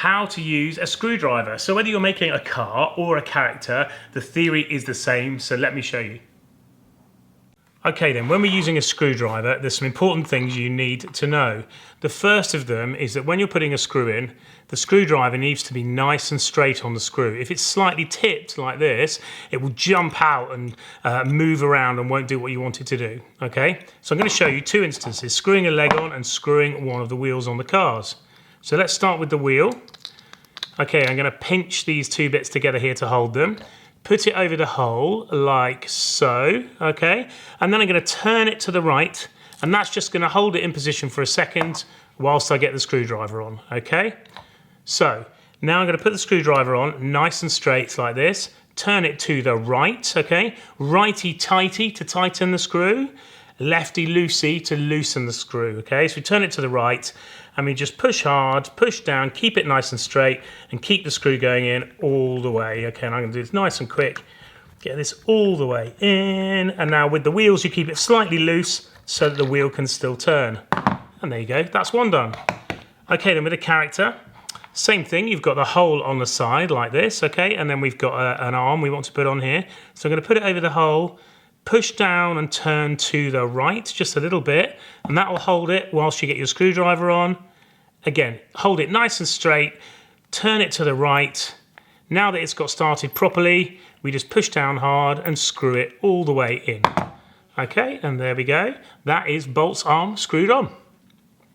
how to use a screwdriver. So whether you're making a car or a character, the theory is the same, so let me show you. Okay then, when we're using a screwdriver, there's some important things you need to know. The first of them is that when you're putting a screw in, the screwdriver needs to be nice and straight on the screw. If it's slightly tipped like this, it will jump out and move around and won't do what you want it to do, okay? So I'm going to show you two instances, screwing a leg on and screwing one of the wheels on the cars. So let's start with the wheel. Okay, I'm going to pinch these two bits together here to hold them. Put it over the hole like so, okay? And then I'm going to turn it to the right, and that's just going to hold it in position for a second whilst I get the screwdriver on, okay? So now I'm going to put the screwdriver on nice and straight like this, turn it to the right, okay? Righty-tighty to tighten the screw, lefty-loosey to loosen the screw, okay? So we turn it to the right, and we just push hard, push down, keep it nice and straight, and keep the screw going in all the way. Okay, and I'm going to do this nice and quick. Get this all the way in, and now with the wheels, you keep it slightly loose so that the wheel can still turn. And there you go, that's one done. Okay, then with the character, same thing, you've got the hole on the side like this, okay, and then we've got an arm we want to put on here. So I'm going to put it over the hole, push down and turn to the right just a little bit, and that will hold it whilst you get your screwdriver on. Again, hold it nice and straight, turn it to the right. Now that it's got started properly, we just push down hard and screw it all the way in. Okay, and there we go. That is Bolt's arm screwed on.